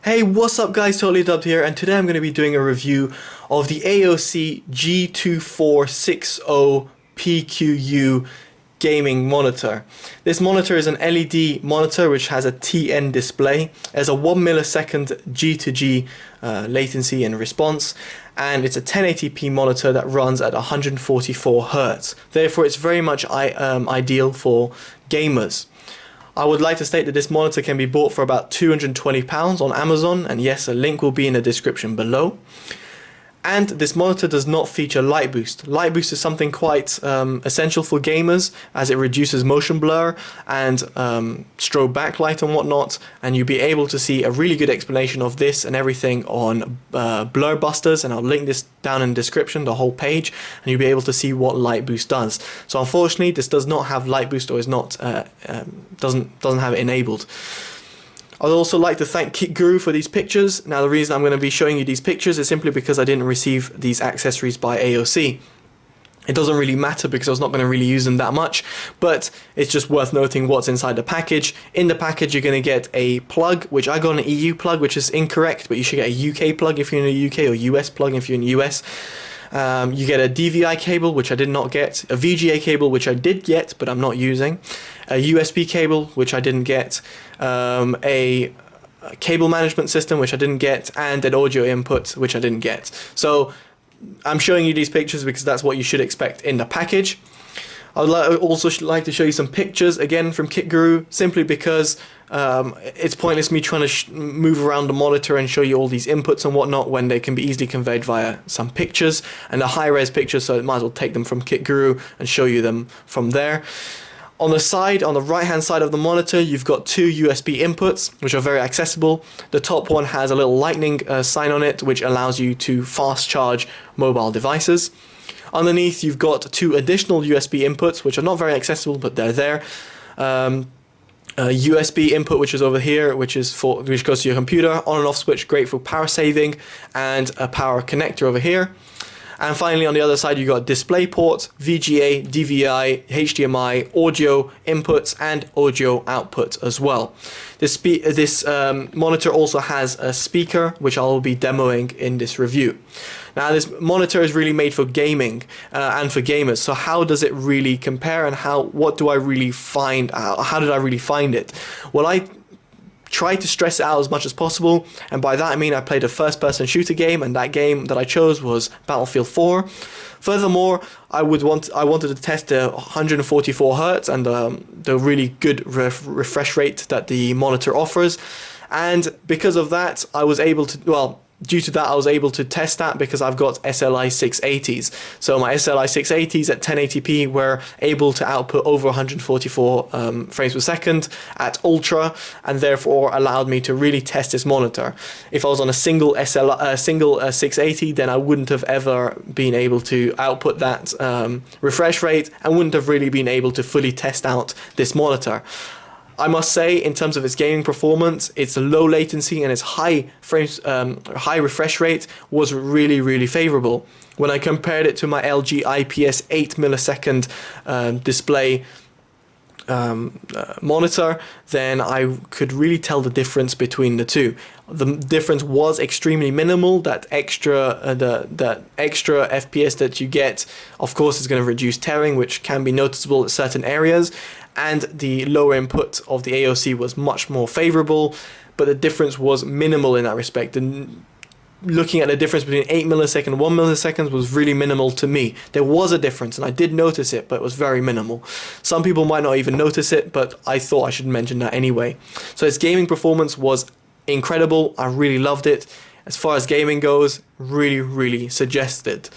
Hey, what's up guys, TotallyDubbed here, and today I'm going to be doing a review of the AOC G2460PQU gaming monitor. This monitor is an LED monitor which has a TN display. There's a 1 millisecond G to G latency and response, and it's a 1080p monitor that runs at 144 Hz. Therefore it's very much ideal for gamers. I would like to state that this monitor can be bought for about £220 on Amazon, and yes, a link will be in the description below. And this monitor does not feature light boost. Light boost is something quite essential for gamers, as it reduces motion blur and strobe backlight and whatnot, and you'll be able to see a really good explanation of this and everything on Blur Busters, and I'll link this down in the description, the whole page, and you'll be able to see what light boost does. So unfortunately this does not have light boost, or is not doesn't have it enabled. I'd also like to thank KitGuru for these pictures. Now the reason I'm going to be showing you these pictures is simply because I didn't receive these accessories by AOC. It doesn't really matter because I was not going to really use them that much, but it's just worth noting what's inside the package. In the package you're going to get a plug, which I got an EU plug, which is incorrect, but you should get a UK plug if you're in the UK, or US plug if you're in the US. You get a DVI cable, which I did not get, a VGA cable, which I did get but I'm not using, a USB cable, which I didn't get, a cable management system, which I didn't get, and an audio input, which I didn't get. So I'm showing you these pictures because that's what you should expect in the package. I'd also like to show you some pictures again from KitGuru, simply because it's pointless me trying to move around the monitor and show you all these inputs and whatnot when they can be easily conveyed via some pictures, and a high-res picture, so I might as well take them from KitGuru and show you them from there. On the side, on the right-hand side of the monitor, you've got two USB inputs, which are very accessible. The top one has a little lightning sign on it, which allows you to fast charge mobile devices. Underneath, you've got two additional USB inputs, which are not very accessible, but they're there. A USB input, which is over here, which goes to your computer. On and off switch, great for power saving, and a power connector over here. And finally, on the other side, you've got display port, VGA, DVI, HDMI, audio inputs, and audio output as well. This monitor also has a speaker, which I'll be demoing in this review. Now, this monitor is really made for gaming and for gamers. So how does it really compare, and what do I really find out? How did I really find it? Well, I tried to stress it out as much as possible, and by that I mean I played a first-person shooter game, and that game that I chose was Battlefield 4. Furthermore, I wanted to test the 144 Hz and the really good refresh rate that the monitor offers, and because of that I was able to, well, due to that I was able to test that because I've got SLI 680s. So my SLI 680s at 1080p were able to output over 144 frames per second at ultra, and therefore allowed me to really test this monitor. If I was on a single 680, then I wouldn't have ever been able to output that refresh rate, and wouldn't have really been able to fully test out this monitor. I must say, in terms of its gaming performance, its low latency and its high refresh rate was really favorable. When I compared it to my LG IPS 8 millisecond display monitor, then I could really tell the difference between the two. The difference was extremely minimal. That extra FPS that you get, of course, is going to reduce tearing, which can be noticeable at certain areas, and the lower input of the AOC was much more favorable, but the difference was minimal in that respect. And looking at the difference between 8 milliseconds and 1 millisecond was really minimal to me. There was a difference, and I did notice it, but it was very minimal. Some people might not even notice it, but I thought I should mention that anyway. So its gaming performance was incredible. I really loved it. As far as gaming goes, really suggested.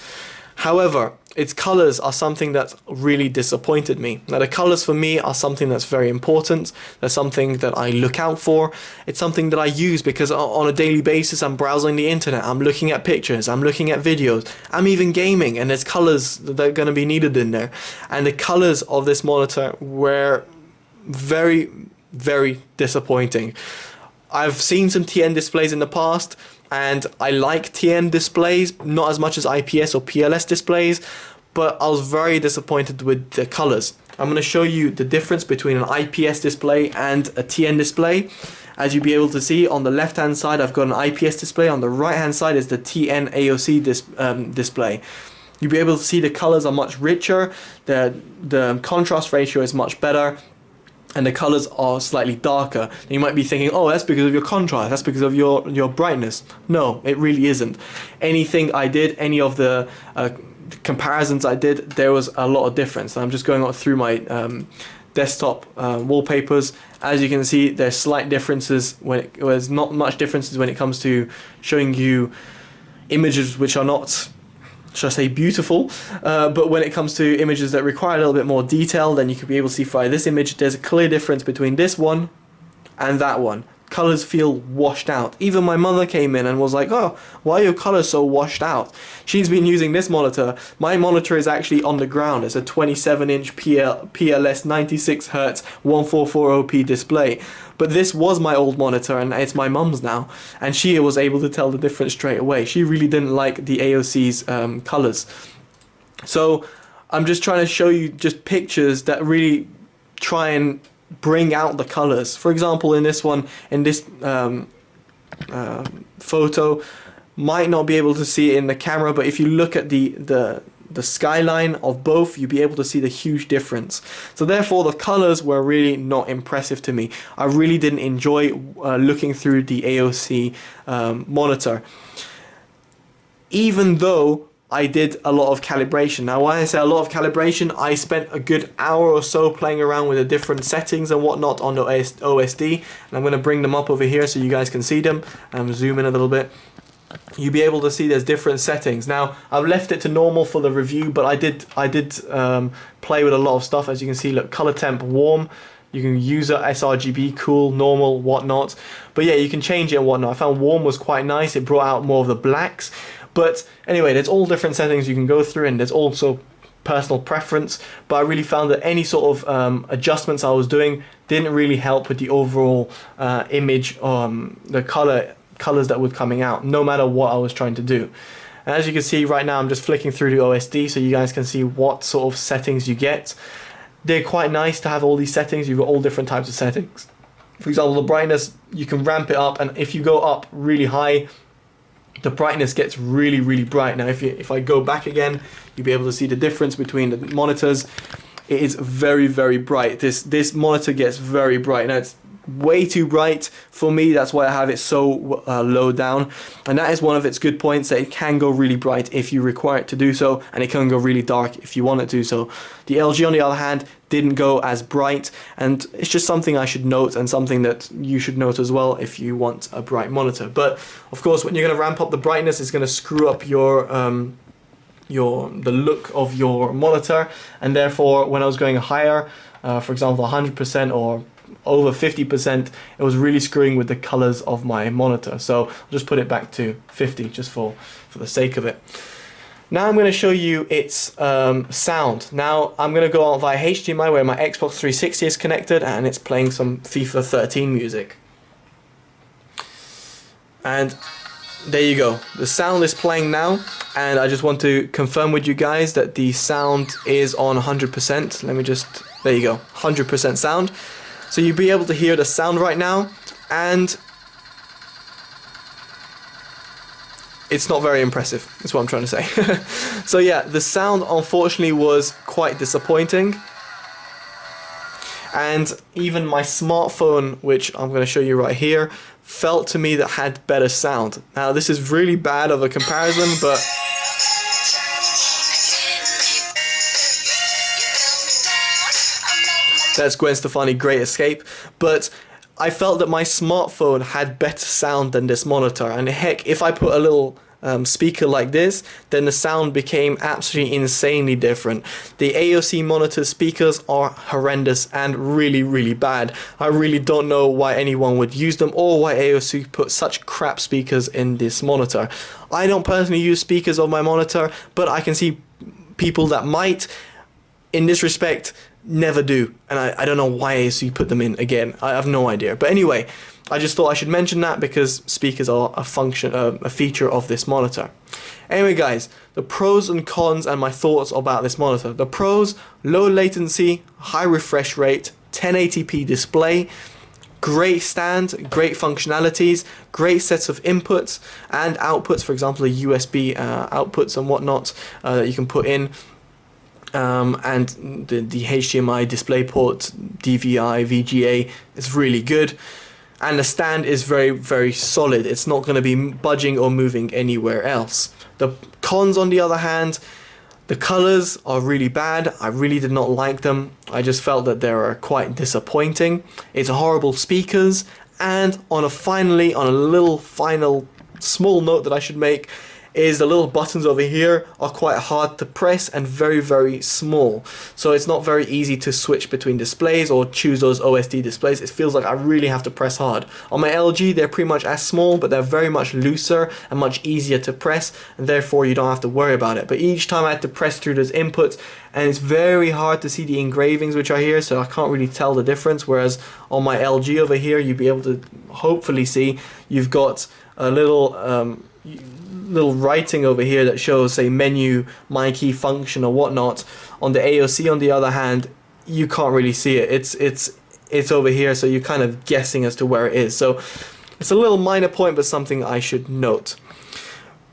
However, its colors are something that really disappointed me. Now, the colors for me are something that's very important. They're something that I look out for. It's something that I use because on a daily basis I'm browsing the internet, I'm looking at pictures, I'm looking at videos, I'm even gaming, and there's colors that are going to be needed in there. And the colors of this monitor were very disappointing. I've seen some TN displays in the past, and I like TN displays, not as much as IPS or PLS displays, but I was very disappointed with the colors. I'm going to show you the difference between an IPS display and a TN display, As you'll be able to see on the left hand side, I've got an IPS display. On the right hand side is the TN AOC display. You'll be able to see the colors are much richer, the contrast ratio is much better, and the colors are slightly darker. And you might be thinking, oh, that's because of your contrast, that's because of your brightness. No, it really isn't. Anything I did, any of the comparisons I did, there was a lot of difference. I'm just going through my desktop wallpapers. As you can see, there's slight differences there's not much differences when it comes to showing you images which are not, should I say, beautiful, but when it comes to images that require a little bit more detail, then you can be able to see for this image there's a clear difference between this one and that one. Colors feel washed out. Even my mother came in and was like, oh, why are your colors so washed out? She's been using this monitor. My monitor is actually on the ground. It's a 27-inch PLS 96Hz 144p display. But this was my old monitor and it's my mum's now. And she was able to tell the difference straight away. She really didn't like the AOC's colors. So I'm just trying to show you just pictures that really try and bring out the colors. For example, in this one, in this photo, might not be able to see it in the camera, but if you look at the skyline of both, you'll be able to see the huge difference. So therefore the colors were really not impressive to me. I really didn't enjoy looking through the AOC monitor, even though I did a lot of calibration. Now when I say a lot of calibration, I spent a good hour or so playing around with the different settings and whatnot on the OSD, and I'm going to bring them up over here so you guys can see them. Zoom in a little bit. You'll be able to see there's different settings. Now I've left it to normal for the review, but I did play with a lot of stuff. As you can see, look, color temp warm. You can use a sRGB, cool, normal, whatnot. But yeah, you can change it and whatnot. I found warm was quite nice. It brought out more of the blacks. But anyway, there's all different settings you can go through, and there's also personal preference. But I really found that any sort of adjustments I was doing didn't really help with the overall image, the colors that were coming out, no matter what I was trying to do. And as you can see right now, I'm just flicking through the OSD so you guys can see what sort of settings you get. They're quite nice to have all these settings. You've got all different types of settings. For example, the brightness, you can ramp it up, and if you go up really high, the brightness gets really, really bright. Now if I go back again, you'll be able to see the difference between the monitors. It is very, very bright. This monitor gets very bright. Now it's way too bright for me, that's why I have it so low down, and that is one of its good points, that it can go really bright if you require it to do so, and it can go really dark if you want it to. So the LG, on the other hand, didn't go as bright, and it's just something I should note, and something that you should note as well if you want a bright monitor. But of course, when you're going to ramp up the brightness, it's going to screw up the look of your monitor, and therefore when I was going higher, for example 100% or over 50%, it was really screwing with the colors of my monitor. So I'll just put it back to 50 just for the sake of it. Now I'm going to show you its sound. Now I'm going to go out via HDMI where my Xbox 360 is connected, and it's playing some FIFA 13 music. And there you go, the sound is playing now, and I just want to confirm with you guys that the sound is on 100%. Let me just, there you go, 100% sound. So you'll be able to hear the sound right now, and it's not very impressive, that's what I'm trying to say. So yeah, the sound unfortunately was quite disappointing, and even my smartphone, which I'm going to show you right here, felt to me that had better sound. Now this is really bad of a comparison, but that's Gwen Stefani, Great Escape. But I felt that my smartphone had better sound than this monitor, and heck, if I put a little speaker like this, then the sound became absolutely insanely different. The AOC Monitor speakers are horrendous and really, really bad. I really don't know why anyone would use them, or why AOC put such crap speakers in this monitor. I don't personally use speakers on my monitor, but I can see people that might. In this respect, never do, and I don't know why AOC put them in again. I have no idea. But anyway, I just thought I should mention that because speakers are a feature of this monitor. Anyway guys, the pros and cons and my thoughts about this monitor. The pros: low latency, high refresh rate, 1080p display, Great stand, great functionalities, great sets of inputs and outputs, for example the USB outputs and whatnot that you can put in, and the HDMI DisplayPort, DVI, VGA is really good, and the stand is very solid. It's not going to be budging or moving anywhere else. The cons, on the other hand, the colors are really bad. I really did not like them. I just felt that they were quite disappointing. It's horrible speakers, and on a little final small note that I should make is the little buttons over here are quite hard to press and very small, so it's not very easy to switch between displays or choose those OSD displays. It feels like I really have to press hard. On my LG they're pretty much as small, but they're very much looser and much easier to press, and therefore you don't have to worry about it. But each time I had to press through those inputs, and it's very hard to see the engravings which are here, so I can't really tell the difference, whereas on my LG over here you'll be able to hopefully see you've got a little writing over here that shows, say, menu, my key function or whatnot. On the AOC, on the other hand, you can't really see it. It's over here, so you're kind of guessing as to where it is. So it's a little minor point, but something I should note.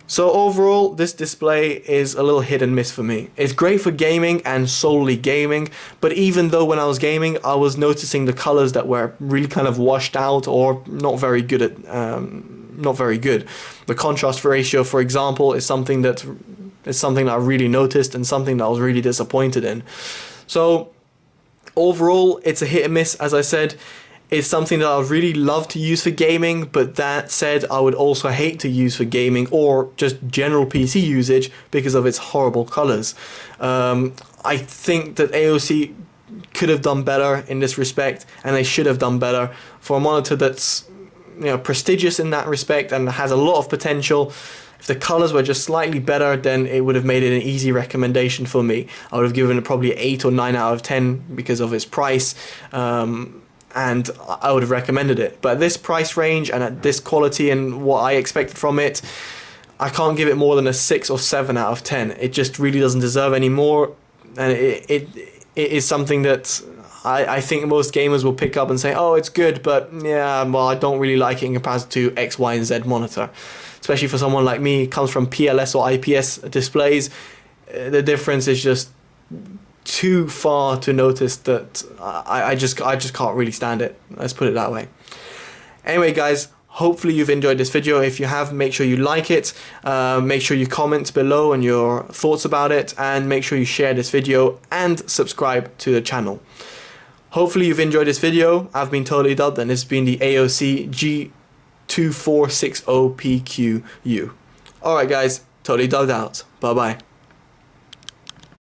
So overall, this display is a little hit and miss for me. It's great for gaming and solely gaming, but even though when I was gaming, I was noticing the colors that were really kind of washed out or not very good at, not very good. The contrast ratio, for example, is something that I really noticed and something that I was really disappointed in. So overall, it's a hit and miss, as I said. It's something that I would really love to use for gaming, but that said, I would also hate to use for gaming or just general PC usage because of its horrible colors. I think that AOC could have done better in this respect, and they should have done better for a monitor that's, you know, prestigious in that respect and has a lot of potential. If the colors were just slightly better, then it would have made it an easy recommendation for me. I would have given it probably 8 or 9 out of 10 because of its price. And I would have recommended it. But at this price range and at this quality and what I expected from it, I can't give it more than a 6 or 7 out of 10. It just really doesn't deserve any more, and it is something that I think most gamers will pick up and say, oh, it's good, but yeah, well, I don't really like it in comparison to X, Y, and Z monitor. Especially for someone like me, comes from PLS or IPS displays, the difference is just too far to notice that I just can't really stand it. Let's put it that way. Anyway, guys, hopefully you've enjoyed this video. If you have, make sure you like it, make sure you comment below on your thoughts about it, and make sure you share this video and subscribe to the channel. Hopefully you've enjoyed this video. I've been Totally Dubbed, and this has been the AOC G2460PQU. Alright guys, Totally Dubbed out. Bye bye.